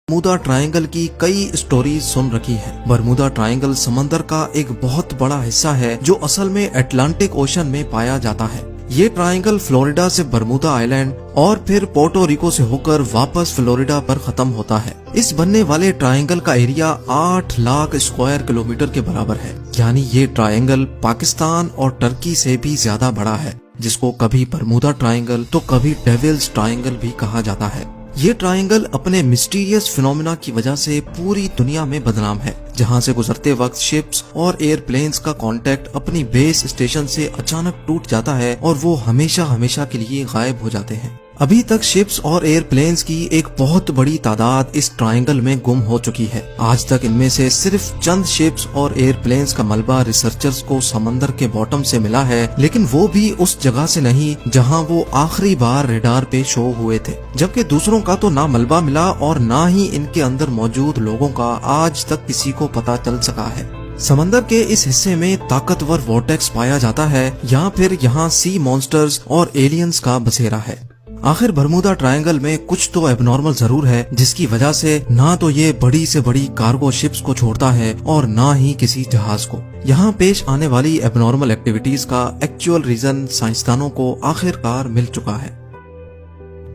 Bermuda triangle کی کئی stories سن رکھی ہیں۔ برمودا ٹرائنگل سمندر کا ایک بہت بڑا حصہ ہے جو اصل میں اٹلانٹک اوشن میں پایا جاتا ہے۔ یہ ٹرائنگل فلوریڈا سے برمودا آئی لینڈ اور پھر پورٹو ریکو سے ہو کر واپس فلوریڈا پر ختم ہوتا ہے۔ اس بننے والے ٹرائنگل کا ایریا 8 لاکھ اسکوائر کلومیٹر کے برابر ہے، یعنی یہ ٹرائنگل پاکستان اور ترکی سے بھی زیادہ بڑا ہے، جس کو کبھی برمودا ٹرائنگل تو کبھی ڈیولز ٹرائنگل بھی کہا جاتا ہے۔ یہ ٹرائنگل اپنے مسٹیریس فینومینا کی وجہ سے پوری دنیا میں بدنام ہے، جہاں سے گزرتے وقت شپس اور ایئر پلینز کا کانٹیکٹ اپنی بیس اسٹیشن سے اچانک ٹوٹ جاتا ہے اور وہ ہمیشہ کے لیے غائب ہو جاتے ہیں۔ ابھی تک شپس اور ایئر پلینز کی ایک بہت بڑی تعداد اس ٹرائنگل میں گم ہو چکی ہے۔ آج تک ان میں سے صرف چند شپس اور ایئر پلینز کا ملبہ ریسرچرز کو سمندر کے باٹم سے ملا ہے، لیکن وہ بھی اس جگہ سے نہیں جہاں وہ آخری بار ریڈار پہ شو ہوئے تھے، جبکہ دوسروں کا تو نہ ملبہ ملا اور نہ ہی ان کے اندر موجود لوگوں کا آج تک کسی کو پتہ چل سکا ہے۔ سمندر کے اس حصے میں طاقتور وورٹیکس پایا جاتا ہے یا پھر یہاں سی مونسٹرز اور ایلینز کا بسیرا ہے۔ آخر برمودا ٹرائنگل میں کچھ تو ایب نارمل ضرور ہے، جس کی وجہ سے نہ تو یہ بڑی سے بڑی کارگو شپس کو چھوڑتا ہے اور نہ ہی کسی جہاز کو۔ یہاں پیش آنے والی ایب نارمل ایکٹیویٹیز کا ایکچوئل ریزن سائنسدانوں کو آخر کار مل چکا ہے۔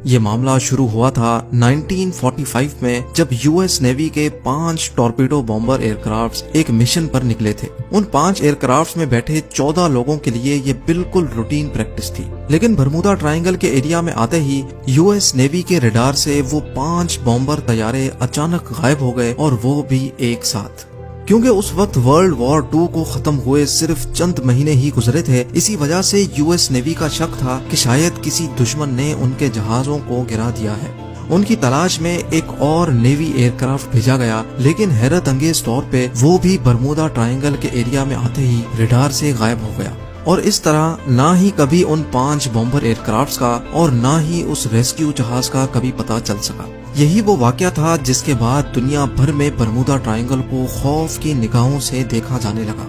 یہ معاملہ شروع ہوا تھا 1945 میں، جب یو ایس نیوی کے 5 ٹورپیڈو بامبر ایئر کرافٹس ایک مشن پر نکلے تھے۔ ان 5 ایئر کرافٹس میں بیٹھے 14 لوگوں کے لیے یہ بالکل روٹین پریکٹس تھی، لیکن برمودا ٹرائنگل کے ایریا میں آتے ہی یو ایس نیوی کے ریڈار سے وہ 5 بامبر طیارے اچانک غائب ہو گئے، اور وہ بھی ایک ساتھ۔ کیونکہ اس وقت ورلڈ وار 2 کو ختم ہوئے صرف چند مہینے ہی گزرے تھے، اسی وجہ سے یو ایس نیوی کا شک تھا کہ شاید کسی دشمن نے ان کے جہازوں کو گرا دیا ہے۔ ان کی تلاش میں ایک اور نیوی ایئر کرافٹ بھیجا گیا، لیکن حیرت انگیز طور پہ وہ بھی برمودا ٹرائنگل کے ایریا میں آتے ہی ریڈار سے غائب ہو گیا، اور اس طرح نہ ہی کبھی ان 5 بامبر ایئر کرافٹس کا اور نہ ہی اس ریسکیو جہاز کا کبھی پتہ چل سکا۔ یہی وہ واقعہ تھا جس کے بعد دنیا بھر میں برمودا ٹرائنگل کو خوف کی نگاہوں سے دیکھا جانے لگا۔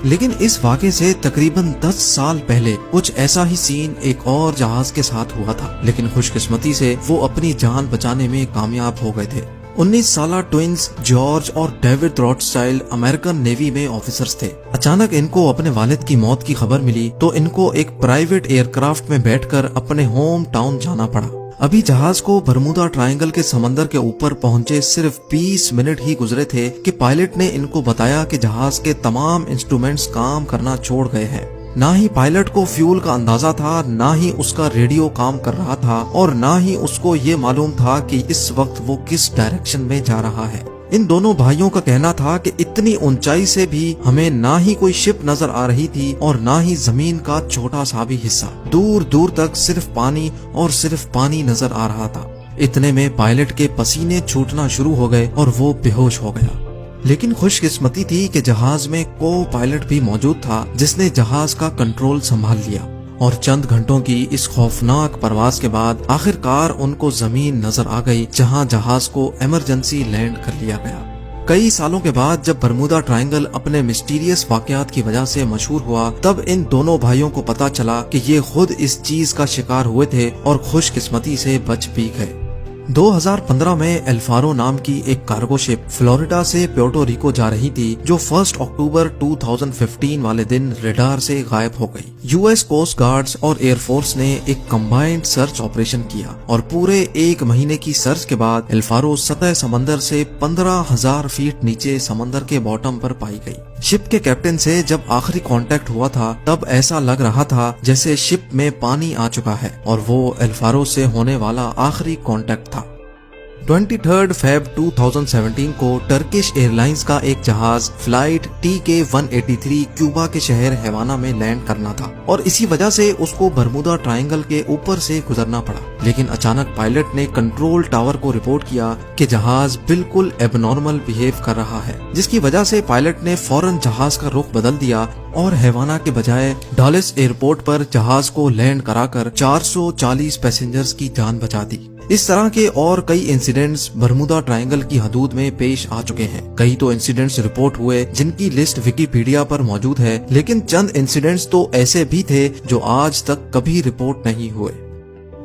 لیکن اس واقعے سے تقریباً 10 سال پہلے کچھ ایسا ہی سین ایک اور جہاز کے ساتھ ہوا تھا، لیکن خوش قسمتی سے وہ اپنی جان بچانے میں کامیاب ہو گئے تھے۔ 19 سالہ ٹوئنز جارج اور ڈیوڈ روتھسچائلڈ امریکن نیوی میں آفیسرز تھے۔ اچانک ان کو اپنے والد کی موت کی خبر ملی تو ان کو ایک پرائیویٹ ایئر کرافٹ میں بیٹھ کر اپنے ہوم ٹاؤن جانا پڑا۔ ابھی جہاز کو برمودا ٹرائنگل کے سمندر کے اوپر پہنچے صرف 20 منٹ ہی گزرے تھے کہ پائلٹ نے ان کو بتایا کہ جہاز کے تمام انسٹرومنٹس کام کرنا چھوڑ گئے ہیں۔ نہ ہی پائلٹ کو فیول کا اندازہ تھا، نہ ہی اس کا ریڈیو کام کر رہا تھا، اور نہ ہی اس کو یہ معلوم تھا کہ اس وقت وہ کس ڈائریکشن میں جا رہا ہے۔ ان دونوں بھائیوں کا کہنا تھا کہ اتنی اونچائی سے بھی ہمیں نہ ہی کوئی شپ نظر آ رہی تھی اور نہ ہی زمین کا چھوٹا سا بھی حصہ، دور دور تک صرف پانی اور صرف پانی نظر آ رہا تھا۔ اتنے میں پائلٹ کے پسینے چھوٹنا شروع ہو گئے اور وہ بے ہوش ہو گیا۔ لیکن خوش قسمتی تھی کہ جہاز میں کو پائلٹ بھی موجود تھا، جس نے جہاز کا کنٹرول سنبھال لیا، اور چند گھنٹوں کی اس خوفناک پرواز کے بعد آخر کار ان کو زمین نظر آ گئی، جہاں جہاز کو ایمرجنسی لینڈ کر لیا گیا۔ کئی سالوں کے بعد جب برمودا ٹرائنگل اپنے مسٹیریس واقعات کی وجہ سے مشہور ہوا، تب ان دونوں بھائیوں کو پتا چلا کہ یہ خود اس چیز کا شکار ہوئے تھے اور خوش قسمتی سے بچ بھی گئے۔ 2015 میں الفارو نام کی ایک کارگو شپ فلوریڈا سے پورٹو ریکو جا رہی تھی، جو 1 اکتوبر 2015 والے دن ریڈار سے غائب ہو گئی۔ یو ایس کوسٹ گارڈز اور ایئر فورس نے ایک کمبائنڈ سرچ آپریشن کیا، اور پورے 1 مہینے کی سرچ کے بعد الفارو سطح سمندر سے 15,000 فیٹ نیچے سمندر کے باٹم پر پائی گئی۔ شپ کے کیپٹن سے جب آخری کانٹیکٹ ہوا تھا، تب ایسا لگ رہا تھا جیسے شپ میں پانی آ چکا ہے، اور وہ الفارو سے ہونے والا آخری کانٹیکٹ تھا۔ 23 فیب 2017 کو ٹرکش ایئر لائنز کا ایک جہاز فلائٹ TK-183 کیوبا کے شہر ہیوانا میں لینڈ کرنا تھا، اور اسی وجہ سے اس کو برمودا ٹرائنگل کے اوپر سے گزرنا پڑا۔ لیکن اچانک پائلٹ نے کنٹرول ٹاور کو رپورٹ کیا کہ جہاز بالکل ایب نارمل بہیو کر رہا ہے، جس کی وجہ سے پائلٹ نے فوراً جہاز کا رخ بدل دیا اور ہیوانا کے بجائے ڈالس ایئرپورٹ پر جہاز کو لینڈ کرا کر 440 پیسنجرز کی جان بچا دی۔ اس طرح کے اور کئی انسیڈنٹس برمودا ٹرائنگل کی حدود میں پیش آ چکے ہیں۔ کئی تو انسیڈنٹس رپورٹ ہوئے جن کی لسٹ ویکیپیڈیا پر موجود ہے، لیکن چند انسیڈنٹس تو ایسے بھی تھے جو آج تک کبھی رپورٹ نہیں ہوئے۔